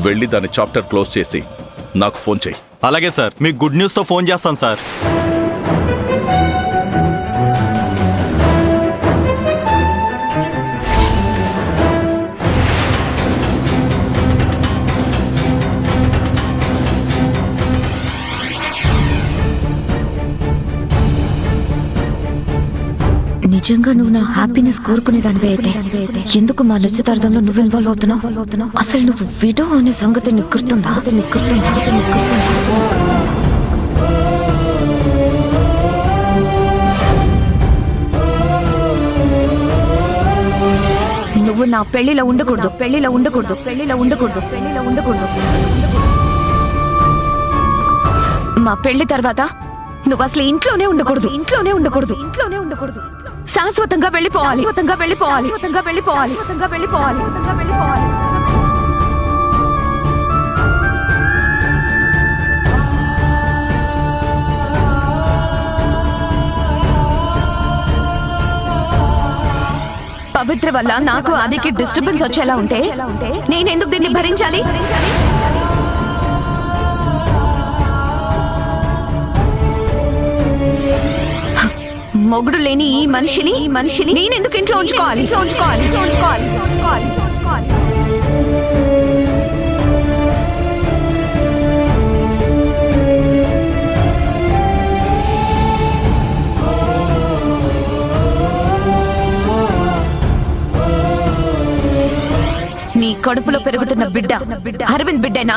వెళ్ళి దాని chapter close చేసి నాకు ఫోన్ చేయి. అలాగే సార్, మీకు గుడ్ న్యూస్తో ఫోన్ చేస్తాను సార్. నిజంగా నువ్వు నా హ్యాపీనెస్ కోరుకునేదానివే అయితే ఎందుకు మా నిశ్చితార్థంలో నువ్వు ఇన్వాల్వ్ అవుతున్నావు? అసలు నువ్వు విడో అనే సంగతి నీకు గుర్తుందా? నువ్వు నా పెళ్లిలో ఉండకూడదు. మా పెళ్లి తర్వాత నువ్వు అసలు ఇంట్లోనే ఉండకూడదు. శాశ్వతంగా వెళ్ళిపోవాలి. పవిత్ర వల్ల నాకు ఆదికి డిస్టర్బెన్స్ వచ్చేలా ఉంటే నేనెందుకు దీన్ని భరించాలి? మొగుడు లేని ఈ మనిషిని నేనెందుకు ఇంట్లో ఉంచుకోవాలి? నీ కడుపులో పెరుగుతున్న బిడ్డ అరవింద్ బిడ్డేనా?